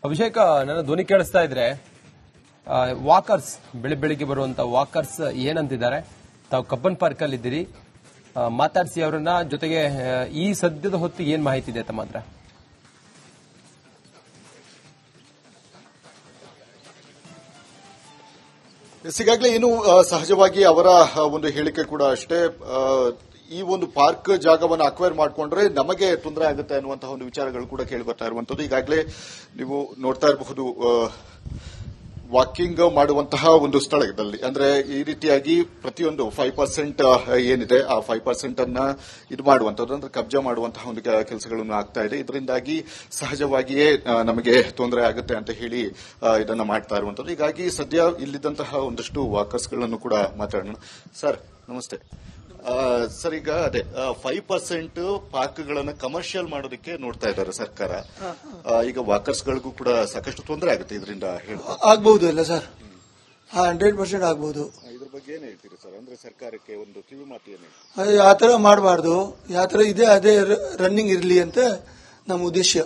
ಅಭಿಷೇಕ್, ನನ್ನ ಧ್ವನಿ ಕೇಳಿಸ್ತಾ ಇದ್ರೆ ವಾಕರ್ಸ್ ಬೆಳಿಗ್ಗೆ ಬರುವಂತ ವಾಕರ್ಸ್ ಏನಂತಿದ್ದಾರೆ? ತಾವು ಕಬ್ಬನ್ ಪಾರ್ಕ್ ಅಲ್ಲಿ ಇದ್ದೀರಿ, ಮಾತಾಡಿಸಿ ಅವರನ್ನ. ಜೊತೆಗೆ ಈ ಸದ್ಯದ ಹೊತ್ತಿಗೆ ಏನ್ ಮಾಹಿತಿ ಇದೆ ತಮ್ಮ ಹತ್ರ? ಈಗಾಗಲೇ ಏನು ಸಹಜವಾಗಿ ಅವರ ಒಂದು ಹೇಳಿಕೆ ಕೂಡ ಅಷ್ಟೇ, ಈ ಒಂದು ಪಾರ್ಕ್ ಜಾಗವನ್ನು ಅಕ್ವೈರ್ ಮಾಡಿಕೊಂಡ್ರೆ ನಮಗೆ ತೊಂದರೆ ಆಗುತ್ತೆ ಅನ್ನುವಂತಹ ಒಂದು ವಿಚಾರಗಳು ಕೂಡ ಕೇಳಿ ಬರ್ತಾ ಇರುವಂತದ್ದು. ಈಗಾಗಲೇ ನೀವು ನೋಡ್ತಾ ಇರಬಹುದು, ವಾಕಿಂಗ್ ಮಾಡುವಂತಹ ಒಂದು ಸ್ಥಳದಲ್ಲಿ ಅಂದ್ರೆ ಈ ರೀತಿಯಾಗಿ ಪ್ರತಿಯೊಂದು 5% ಏನಿದೆ ಆ 5% ಅನ್ನ ಇದು ಮಾಡುವಂತದ್ದು ಅಂದ್ರೆ ಕಬ್ಜಾ ಮಾಡುವಂತಹ ಒಂದು ಕೆಲಸಗಳನ್ನು ಆಗ್ತಾ ಇದೆ. ಇದರಿಂದಾಗಿ ಸಹಜವಾಗಿಯೇ ನಮಗೆ ತೊಂದರೆ ಆಗುತ್ತೆ ಅಂತ ಹೇಳಿ ಇದನ್ನ ಮಾಡ್ತಾ ಇರುವಂತದ್ದು. ಹೀಗಾಗಿ ಸದ್ಯ ಇಲ್ಲಿದ್ದಂತಹ ಒಂದಷ್ಟು ವಾಕರ್ಸ್ಗಳನ್ನು ಕೂಡ ಮಾತಾಡೋಣ. ಸರ್ ನಮಸ್ತೆ. ಸರ್, ಈಗ ಅದೇ 5% ಪಾರ್ಕ್ಗಳನ್ನು ಕಮರ್ಷಿಯಲ್ ಮಾಡೋದಕ್ಕೆ ನೋಡ್ತಾ ಇದ್ದಾರೆ ಸರ್ಕಾರ. ಈಗ ವಾಕರ್ಸ್ಗಳಿಗೂ ಕೂಡ ಸಾಕಷ್ಟು ತೊಂದರೆ ಆಗುತ್ತೆ ಇದರಿಂದ ಆಗಬಹುದು ಅಲ್ಲ ಸರ್? 100% ಆಗಬಹುದು. ಇದ್ರ ಬಗ್ಗೆ ಏನ್ ಹೇಳ್ತೀರಿ ಸರ್? ಅಂದ್ರೆ ಸರ್ಕಾರಕ್ಕೆ ಒಂದು ಕಿವಿ ಮಾತು ಏನು? ಆ ತರ ಮಾಡಬಾರ್ದು, ಯಾವ ತರ ಇದೆ ಅದೇ ರನ್ನಿಂಗ್ ಇರಲಿ ಅಂತ ನಮ್ಮ ಉದ್ದೇಶ.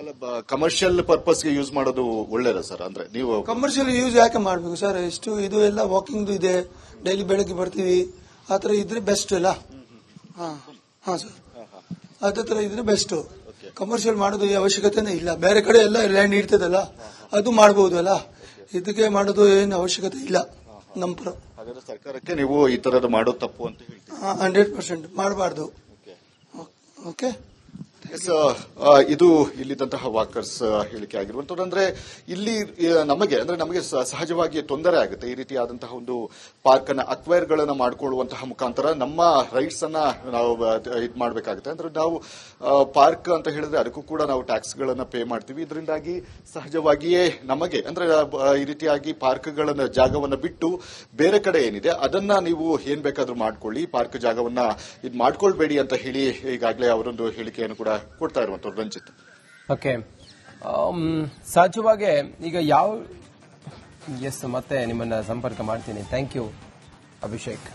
ಅಲ್ಲ, ಕಮರ್ಷಿಯಲ್ ಪರ್ಪಸ್ಗೆ ಯೂಸ್ ಮಾಡೋದು ಒಳ್ಳೇದ ಸರ್? ಅಂದ್ರೆ ನೀವು ಕಮರ್ಷಿಯಲ್ ಯೂಸ್ ಯಾಕೆ ಮಾಡಬೇಕು ಸರ್? ಎಷ್ಟು ಇದು ಎಲ್ಲ ವಾಕಿಂಗ್ ಇದೆ, ಡೈಲಿ ಬೆಳಗ್ಗೆ ಬರ್ತೀವಿ, ಆತರ ಇದ್ರೆ ಬೆಸ್ಟ್ ಅಲ್ಲ? ಹಾ ಸರ್, ಅದೇ ತರ ಇದ್ರೆ ಬೆಸ್ಟ್. ಕಮರ್ಷಿಯಲ್ ಮಾಡೋದು ಅವಶ್ಯಕತೆನೇ ಇಲ್ಲ. ಬೇರೆ ಕಡೆ ಎಲ್ಲ ಲ್ಯಾಂಡ್ ಇರ್ತದಲ್ಲ, ಅದು ಮಾಡಬಹುದು ಅಲ್ಲ, ಇದಕ್ಕೆ ಮಾಡೋದು ಏನು ಅವಶ್ಯಕತೆ ಇಲ್ಲ ನಮ್ಮ ಪರ. ಹಾಗಾದ್ರೆ ಸರ್ಕಾರಕ್ಕೆ ನೀವು ಈ ತರದ ಮಾಡೋದು ತಪ್ಪು ಅಂತ ಹೇಳ್ತೀವಿ? 100% ಮಾಡಬಾರ್ದು. ಓಕೆ, ಇದು ಇಲ್ಲಿದ್ದಂತಹ ವಾಕರ್ಸ್ ಹೇಳಿಕೆ ಆಗಿರುವಂತದ್ದು. ಅಂದ್ರೆ ಇಲ್ಲಿ ನಮಗೆ ಸಹಜವಾಗಿ ತೊಂದರೆ ಆಗುತ್ತೆ ಈ ರೀತಿಯಾದಂತಹ ಒಂದು ಪಾರ್ಕ್ ಅನ್ನ ಅಕ್ವೈರ್ ಗಳನ್ನ ಮಾಡಿಕೊಳ್ಳುವಂತಹ ಮುಖಾಂತರ ನಮ್ಮ ರೈಟ್ಸ್ ಅನ್ನ ನಾವು ಇದು ಮಾಡಬೇಕಾಗುತ್ತೆ. ಅಂದ್ರೆ ನಾವು ಪಾರ್ಕ್ ಅಂತ ಹೇಳಿದ್ರೆ ಅದಕ್ಕೂ ಕೂಡ ನಾವು ಟ್ಯಾಕ್ಸ್ ಗಳನ್ನ ಪೇ ಮಾಡ್ತೀವಿ. ಇದರಿಂದಾಗಿ ಸಹಜವಾಗಿಯೇ ನಮಗೆ ಅಂದ್ರೆ ಈ ರೀತಿಯಾಗಿ ಪಾರ್ಕ್ ಗಳನ್ನ ಜಾಗವನ್ನ ಬಿಟ್ಟು ಬೇರೆ ಕಡೆ ಏನಿದೆ ಅದನ್ನ ನೀವು ಏನ್ ಬೇಕಾದ್ರೂ ಮಾಡ್ಕೊಳ್ಳಿ, ಪಾರ್ಕ್ ಜಾಗವನ್ನ ಇದು ಮಾಡ್ಕೊಳ್ಬೇಡಿ ಅಂತ ಹೇಳಿ ಈಗಾಗಲೇ ಅವರೊಂದು ಹೇಳಿಕೆಯನ್ನು ಕೂಡ ಕೊಡ್ತಾ ಇರುವಂತದ್ದು. ರಂಜಿತ್, ಓಕೆ, ಸಹಜವಾಗಿ ಈಗ ಯಾವ ಮತ್ತೆ ನಿಮ್ಮನ್ನ ಸಂಪರ್ಕ ಮಾಡ್ತೀನಿ. Thank you Abhishek.